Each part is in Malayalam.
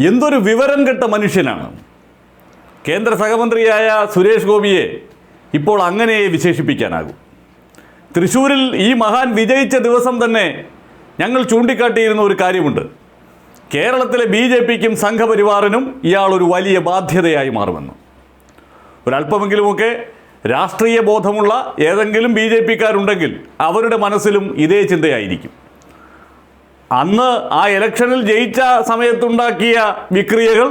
എന്തൊരു വിവരം കെട്ട മനുഷ്യനാണ് കേന്ദ്ര സഹമന്ത്രിയായ സുരേഷ് ഗോപിയെ ഇപ്പോൾ അങ്ങനെ വിശേഷിപ്പിക്കാനാകും. തൃശ്ശൂരിൽ ഈ മഹാൻ വിജയിച്ച ദിവസം തന്നെ ഞങ്ങൾ ചൂണ്ടിക്കാട്ടിയിരുന്ന ഒരു കാര്യമുണ്ട്. കേരളത്തിലെ BJPക്കും സംഘപരിവാറിനും ഇയാൾ ഒരു വലിയ ബാധ്യതയായി മാറുമെന്ന്. ഒരല്പമെങ്കിലുമൊക്കെ രാഷ്ട്രീയ ബോധമുള്ള ഏതെങ്കിലും BJPക്കാരുണ്ടെങ്കിൽ അവരുടെ മനസ്സിലും ഇതേ ചിന്തയായിരിക്കും. അന്ന് ആ ഇലക്ഷനിൽ ജയിച്ച സമയത്തുണ്ടാക്കിയ വിക്രിയകൾ,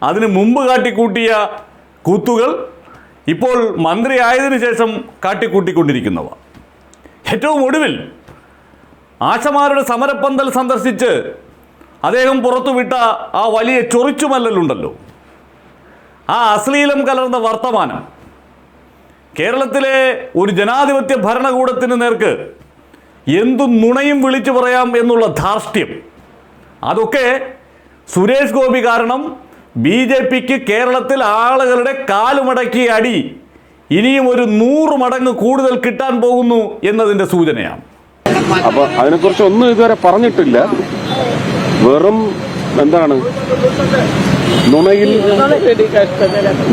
അതിന് മുമ്പ് കാട്ടിക്കൂട്ടിയ കൂത്തുകൾ, ഇപ്പോൾ മന്ത്രി ആയതിനു ശേഷം കാട്ടിക്കൂട്ടിക്കൊണ്ടിരിക്കുന്നവ. ഏറ്റവും ഒടുവിൽ ആശമാരുടെ സമരപ്പന്തൽ സന്ദർശിച്ച് അദ്ദേഹം പുറത്തുവിട്ട ആ വലിയ ചൊറിച്ചുമല്ലലുണ്ടല്ലോ, ആ അശ്ലീലം കലർന്ന വർത്തമാനം കേരളത്തിലെ ഒരു ജനാധിപത്യ ഭരണകൂടത്തിന് നേർക്ക് എന്തു നുണയും വിളിച്ചു പറയാം എന്നുള്ള ധാർഷ്ട്യം, അതൊക്കെ സുരേഷ് ഗോപി കാരണം BJPക്ക് കേരളത്തിൽ ആളുകളുടെ കാലുമടക്കിയ അടി ഇനിയും ഒരു 100 മടങ്ങ് കൂടുതൽ കിട്ടാൻ പോകുന്നു എന്നതിൻ്റെ സൂചനയാണ്. അപ്പോൾ അതിനെക്കുറിച്ച് ഒന്നും ഇതുവരെ പറഞ്ഞിട്ടില്ല. വെറും എന്താണ്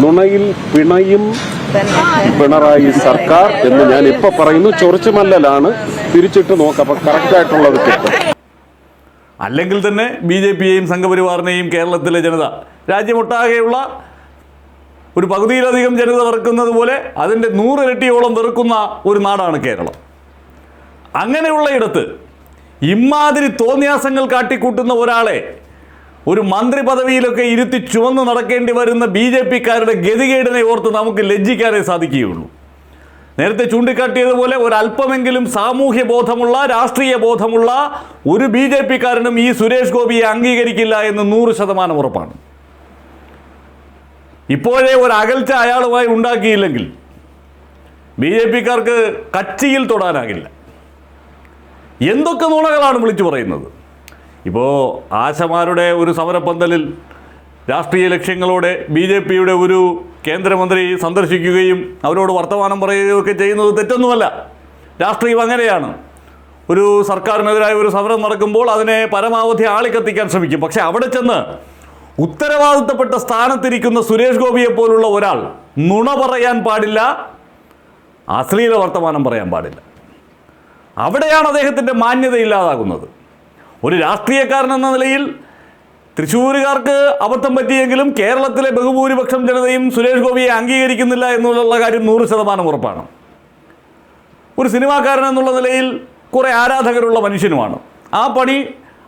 നുണയിൽ പിണയും പിണറായി സർക്കാർ എന്ന് ഞാൻ ഇപ്പൊ പറയുന്നു. ചൊറിച്ചുമല്ലലാണ്, തിരിച്ചിട്ട് നോക്കാം. അപ്പൊ കറക്റ്റായിട്ടുള്ളത് കിട്ടും. അല്ലെങ്കിൽ തന്നെ BJPയെയും സംഘപരിവാറിനെയും കേരളത്തിലെ ജനത, രാജ്യമൊട്ടാകെയുള്ള ഒരു പകുതിയിലധികം ജനത വെറുക്കുന്നത് പോലെ അതിൻ്റെ 100 ഇരട്ടിയോളം വെറുക്കുന്ന ഒരു നാടാണ് കേരളം. അങ്ങനെയുള്ള ഇടത്ത് ഇമാതിരി തോന്നിയാസങ്ങൾ കാട്ടിക്കൂട്ടുന്ന ഒരാളെ ഒരു മന്ത്രി പദവിയിലൊക്കെ ഇരുത്തി ചുവന്ന് നടക്കേണ്ടി വരുന്ന BJPക്കാരുടെ ഗതികേടിനെ ഓർത്ത് നമുക്ക് ലജ്ജിക്കാനേ സാധിക്കുകയുള്ളൂ. നേരത്തെ ചൂണ്ടിക്കാട്ടിയതുപോലെ ഒരല്പമെങ്കിലും സാമൂഹ്യ ബോധമുള്ള, രാഷ്ട്രീയ ബോധമുള്ള ഒരു BJPക്കാരനും ഈ സുരേഷ് ഗോപിയെ അംഗീകരിക്കില്ല എന്ന് 100% ഉറപ്പാണ്. ഇപ്പോഴേ ഒരു അകൽച്ച അയാളുമായി ഉണ്ടാക്കിയില്ലെങ്കിൽ BJPക്കാർക്ക് കച്ചിയിൽ തൊടാനാകില്ല. എന്തൊക്കെ നുണകളാണ് വിളിച്ചു പറയുന്നത്. ഇപ്പോൾ ആശമാരുടെ ഒരു സമരപ്പന്തലിൽ രാഷ്ട്രീയ ലക്ഷ്യങ്ങളോടെ BJPയുടെ ഒരു കേന്ദ്രമന്ത്രി സന്ദർശിക്കുകയും അവരോട് വർത്തമാനം പറയുകയൊക്കെ ചെയ്യുന്നത് തെറ്റൊന്നുമല്ല. രാഷ്ട്രീയം അങ്ങനെയാണ്. ഒരു സർക്കാരിനെതിരായ ഒരു സമരം നടക്കുമ്പോൾ അതിനെ പരമാവധി ആളിക്കത്തിക്കാൻ ശ്രമിക്കും. പക്ഷെ അവിടെ ചെന്ന് ഉത്തരവാദിത്തപ്പെട്ട സ്ഥാനത്തിരിക്കുന്ന സുരേഷ് ഗോപിയെ പോലുള്ള ഒരാൾ നുണ പറയാൻ പാടില്ല, അശ്ലീല വർത്തമാനം പറയാൻ പാടില്ല. അവിടെയാണ് അദ്ദേഹത്തിൻ്റെ മാന്യത ഇല്ലാതാകുന്നത്. ഒരു രാഷ്ട്രീയക്കാരൻ എന്ന നിലയിൽ തൃശ്ശൂരുകാർക്ക് അബദ്ധം പറ്റിയെങ്കിലും കേരളത്തിലെ ബഹുഭൂരിപക്ഷം ജനതയും സുരേഷ് ഗോപിയെ അംഗീകരിക്കുന്നില്ല എന്നുള്ള കാര്യം 100% ഉറപ്പാണ്. ഒരു സിനിമാക്കാരൻ എന്നുള്ള നിലയിൽ കുറേ ആരാധകരുള്ള മനുഷ്യനുമാണ്. ആ പണി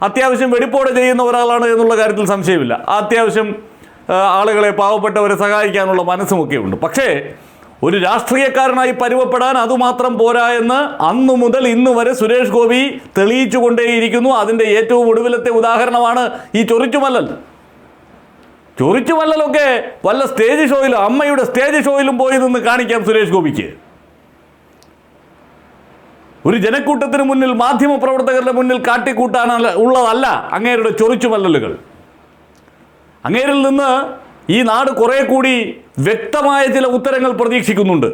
അത്യാവശ്യം വെടിപ്പോടെ ചെയ്യുന്ന ഒരാളാണ് എന്നുള്ള കാര്യത്തിൽ സംശയമില്ല. അത്യാവശ്യം ആളുകളെ, പാവപ്പെട്ടവരെ സഹായിക്കാനുള്ള മനസ്സുമൊക്കെ ഉണ്ട്. പക്ഷേ ഒരു രാഷ്ട്രീയക്കാരനായി പരുവപ്പെടാൻ അതുമാത്രം പോരാ എന്ന് അന്നു മുതൽ ഇന്ന് വരെ സുരേഷ് ഗോപി തെളിയിച്ചു കൊണ്ടേയിരിക്കുന്നു. അതിൻ്റെ ഏറ്റവും ഒടുവിലത്തെ ഉദാഹരണമാണ് ഈ ചൊറിച്ചുമല്ലലൊക്കെ വല്ല സ്റ്റേജ് ഷോയിലും, അമ്മയുടെ സ്റ്റേജ് ഷോയിലും പോയി നിന്ന് കാണിക്കാം സുരേഷ് ഗോപിക്ക്. ഒരു ജനക്കൂട്ടത്തിന് മുന്നിൽ, മാധ്യമപ്രവർത്തകരുടെ മുന്നിൽ കാട്ടിക്കൂട്ടാൻ ഉള്ളതല്ല അങ്ങേരുടെ ചൊറിച്ചുമല്ലലുകൾ. അങ്ങേരിൽ നിന്ന് ഈ നാട് കുറേ കൂടി വ്യക്തമായ ചില ഉത്തരങ്ങൾ പ്രതീക്ഷിക്കുന്നുണ്ട്.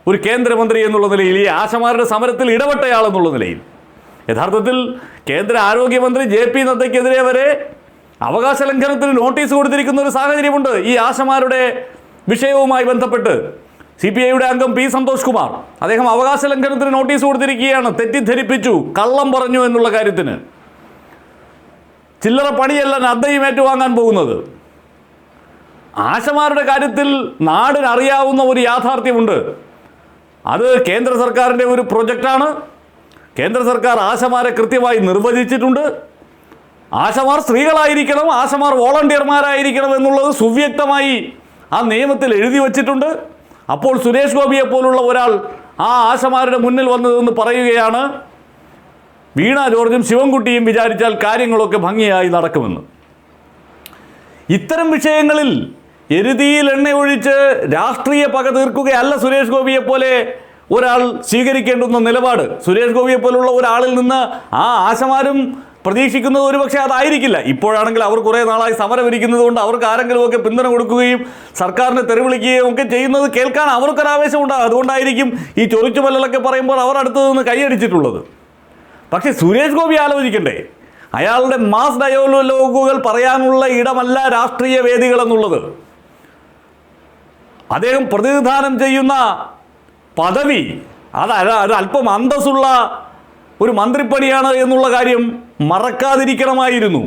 ഒരു കേന്ദ്രമന്ത്രി എന്നുള്ള നിലയിൽ, ഈ ആശമാരുടെ സമരത്തിൽ ഇടപെട്ടയാൾ എന്നുള്ള നിലയിൽ. യഥാർത്ഥത്തിൽ കേന്ദ്ര ആരോഗ്യമന്ത്രി JP നദ്ദയ്ക്കെതിരെ വരെ അവകാശ ലംഘനത്തിന് നോട്ടീസ് കൊടുത്തിരിക്കുന്ന ഒരു സാഹചര്യമുണ്ട്. ഈ ആശമാരുടെ വിഷയവുമായി ബന്ധപ്പെട്ട് CPIയുടെ അംഗം P. സന്തോഷ് കുമാർ, അദ്ദേഹം അവകാശ ലംഘനത്തിന് നോട്ടീസ് കൊടുത്തിരിക്കുകയാണ്. തെറ്റിദ്ധരിപ്പിച്ചു, കള്ളം പറഞ്ഞു എന്നുള്ള കാര്യത്തിന്. ചില്ലറ പണിയല്ല നദ്ദയും ഏറ്റുവാങ്ങാൻ പോകുന്നത്. ആശമാരുടെ കാര്യത്തിൽ നാടിനറിയാവുന്ന ഒരു യാഥാർത്ഥ്യമുണ്ട്. അത് കേന്ദ്ര സർക്കാരിൻ്റെ ഒരു പ്രൊജക്റ്റാണ്. കേന്ദ്ര സർക്കാർ ആശമാരെ കൃത്യമായി നിർവചിച്ചിട്ടുണ്ട്. ആശമാർ സ്ത്രീകളായിരിക്കണം, ആശമാർ വോളണ്ടിയർമാരായിരിക്കണം എന്നുള്ളത് സുവ്യക്തമായി ആ നിയമത്തിൽ എഴുതി വച്ചിട്ടുണ്ട്. അപ്പോൾ സുരേഷ് ഗോപിയെ പോലുള്ള ഒരാൾ ആ ആശമാരുടെ മുന്നിൽ വന്നതെന്ന് പറയുകയാണ് വീണ ജോർജും ശിവൻകുട്ടിയും വിചാരിച്ചാൽ കാര്യങ്ങളൊക്കെ ഭംഗിയായി നടക്കുമെന്ന്. ഇത്തരം വിഷയങ്ങളിൽ എരുതിയിൽ എണ്ണ ഒഴിച്ച് രാഷ്ട്രീയ പക തീർക്കുകയല്ല സുരേഷ് ഗോപിയെ പോലെ ഒരാൾ സ്വീകരിക്കേണ്ടുന്ന നിലപാട്. സുരേഷ് ഗോപിയെ പോലുള്ള ഒരാളിൽ നിന്ന് ആ ആശമാരും പ്രതീക്ഷിക്കുന്നത് ഒരുപക്ഷെ അതായിരിക്കില്ല. ഇപ്പോഴാണെങ്കിൽ അവർ കുറേ നാളായി സമരമിരിക്കുന്നത് കൊണ്ട് അവർക്ക് ആരെങ്കിലുമൊക്കെ പിന്തുണ കൊടുക്കുകയും സർക്കാരിനെ തെറിവിളിക്കുകയും ഒക്കെ ചെയ്യുന്നത് കേൾക്കാൻ അവർക്കൊരാവേശം ഉണ്ടാകും. അതുകൊണ്ടായിരിക്കും ഈ ചൊറിച്ചുമല്ലലൊക്കെ പറയുമ്പോൾ അവർ അടുത്ത് നിന്ന് കൈയടിച്ചിട്ടുള്ളത്. പക്ഷേ സുരേഷ് ഗോപി ആലോചിക്കണ്ടേ, അയാളുടെ മാസ് ഡയലോഗുകൾ പറയാനുള്ള ഇടമല്ല രാഷ്ട്രീയ വേദികൾ എന്നുള്ളത്. അദ്ദേഹം പ്രതിനിധാനം ചെയ്യുന്ന പദവി അല്പം അന്തസ്സുള്ള ഒരു മന്ത്രിപ്പണിയാണ് എന്നുള്ള കാര്യം മറക്കാതിരിക്കണമായിരുന്നു.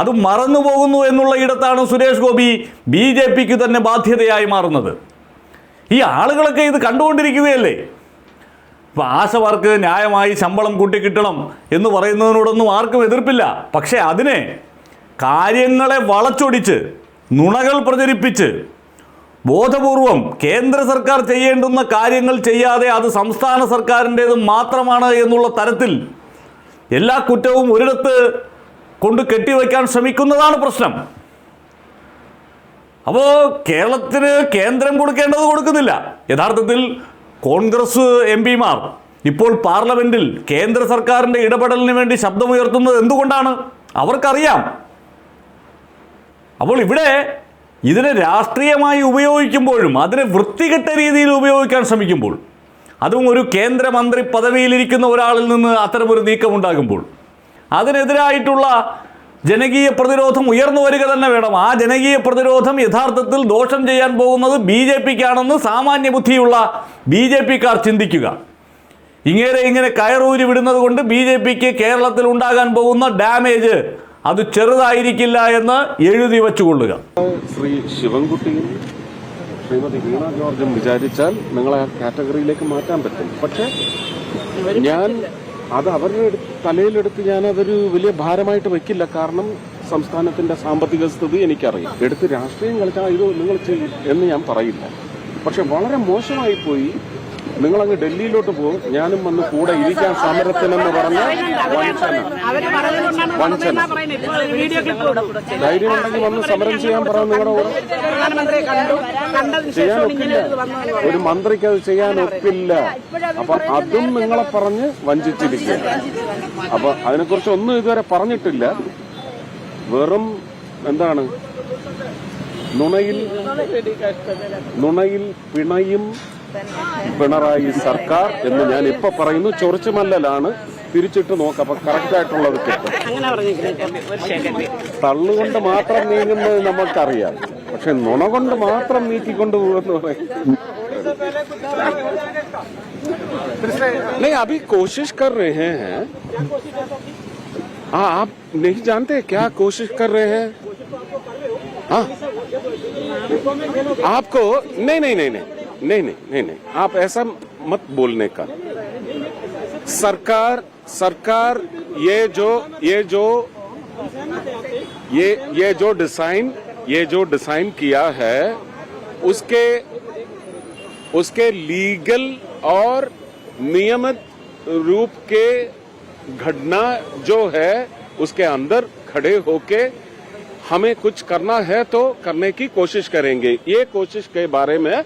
അത് മറന്നു പോകുന്നു എന്നുള്ള ഇടത്താണ് സുരേഷ് ഗോപി BJPക്ക് തന്നെ ബാധ്യതയായി മാറുന്നത്. ഈ ആളുകളൊക്കെ ഇത് കണ്ടുകൊണ്ടിരിക്കുകയല്ലേ. ഇപ്പോൾ ആശമാർക്ക് ന്യായമായി ശമ്പളം കൂട്ടിക്കിട്ടണം എന്ന് പറയുന്നതിനോടൊന്നും ആർക്കും എതിർപ്പില്ല. പക്ഷേ അതിനെ കാര്യങ്ങളെ വളച്ചൊടിച്ച് നുണകൾ പ്രചരിപ്പിച്ച് ബോധപൂർവം കേന്ദ്ര സർക്കാർ ചെയ്യേണ്ടുന്ന കാര്യങ്ങൾ ചെയ്യാതെ അത് സംസ്ഥാന സർക്കാരിൻ്റേത് മാത്രമാണ് എന്നുള്ള തരത്തിൽ എല്ലാ കുറ്റവും ഒരിടത്ത് കൊണ്ട് കെട്ടിവയ്ക്കാൻ ശ്രമിക്കുന്നതാണ് പ്രശ്നം. അപ്പോൾ കേരളത്തിന് കേന്ദ്രം കൊടുക്കേണ്ടത് കൊടുക്കുന്നില്ല. യഥാർത്ഥത്തിൽ കോൺഗ്രസ് MP-മാർ ഇപ്പോൾ പാർലമെൻറ്റിൽ കേന്ദ്ര സർക്കാരിൻ്റെ ഇടപെടലിന് വേണ്ടി ശബ്ദമുയർത്തുന്നത് എന്തുകൊണ്ടാണ്? അവർക്കറിയാം. അപ്പോൾ ഇവിടെ ഇതിനെ രാഷ്ട്രീയമായി ഉപയോഗിക്കുമ്പോഴും അതിനെ വൃത്തികെട്ട രീതിയിൽ ഉപയോഗിക്കാൻ ശ്രമിക്കുമ്പോൾ, അതും ഒരു കേന്ദ്രമന്ത്രി പദവിയിലിരിക്കുന്ന ഒരാളിൽ നിന്ന് അത്തരമൊരു നീക്കമുണ്ടാകുമ്പോൾ അതിനെതിരായിട്ടുള്ള ജനകീയ പ്രതിരോധം ഉയർന്നു വരിക തന്നെ വേണം. ആ ജനകീയ പ്രതിരോധം യഥാർത്ഥത്തിൽ ദോഷം ചെയ്യാൻ പോകുന്നത് BJPക്കാണെന്ന് സാമാന്യ ബുദ്ധിയുള്ള BJPക്കാർ ചിന്തിക്കുക. ഇങ്ങനെ കയറൂരി വിടുന്നത് കൊണ്ട് BJPക്ക് കേരളത്തിൽ ഉണ്ടാകാൻ പോകുന്ന ഡാമേജ് അത് ചെറുതായിരിക്കില്ല എന്ന് എഴുതി വെച്ചുകൊള്ളുക. ശ്രീ ശിവൻകുട്ടിയും ശ്രീമതി വീണ ജോർജും വിചാരിച്ചാൽ നിങ്ങളെ ആ കാറ്റഗറിയിലേക്ക് മാറ്റാൻ പറ്റും. പക്ഷെ ഞാൻ അത് അവരുടെ തലയിലെടുത്ത് ഞാനതൊരു വലിയ ഭാരമായിട്ട് വെക്കില്ല. കാരണം സംസ്ഥാനത്തിന്റെ സാമ്പത്തിക സ്ഥിതി എനിക്കറിയാം. എടുത്ത് രാഷ്ട്രീയം കളിച്ചാൽ ഇത് നിങ്ങൾ ചെയ്യും എന്ന് ഞാൻ പറയില്ല. പക്ഷെ വളരെ മോശമായി പോയി. നിങ്ങളങ്ങ് ഡൽഹിയിലോട്ട് പോകും, ഞാനും വന്ന് കൂടെ ഇരിക്കാൻ സമരത്തിനെന്ന് പറഞ്ഞ വഞ്ചന. ധൈര്യം ഉണ്ടെങ്കിൽ വന്ന് സമരം ചെയ്യാൻ പറയാൻ നിങ്ങളുടെ കൂടെ ചെയ്യാൻ ഒക്കില്ല. ഒരു മന്ത്രിക്ക് അത് ചെയ്യാൻ ഒക്കില്ല. അപ്പൊ അതും നിങ്ങളെ പറഞ്ഞ് വഞ്ചിച്ചിരിക്കുക. അപ്പൊ അതിനെക്കുറിച്ച് ഒന്നും ഇതുവരെ പറഞ്ഞിട്ടില്ല. വെറും എന്താണ് നുണയിൽ പിണയും പിണറായി സർക്കാർ എന്ന് ഞാൻ ഇപ്പൊ പറയുന്നു. ചൊറിച്ചുമല്ലലാണ്. തിരിച്ചിട്ട് നോക്കാം, അപ്പൊ കറക്റ്റ് ആയിട്ടുള്ളത് കിട്ടും. തള്ളുകൊണ്ട് മാത്രം നീങ്ങുന്നത് നമുക്കറിയാം. പക്ഷെ നുണ കൊണ്ട് മാത്രം നീക്കിക്കൊണ്ട് പോകുമെന്ന് പറയും. नहीं अभी कोशिश कर रहे हैं. हाँ आप नहीं जानते क्या कोशिश कर रहे हैं? हाँ आपको नहीं आप ऐसा मत बोलने का. सरकार ये जो डिजाइन किया है उसके लीगल और नियमित रूप के घटना जो है उसके अंदर खड़े होके हमें कुछ करना है तो करने की कोशिश करेंगे. ये कोशिश के बारे में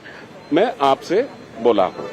मैं आपसे बोला हूं.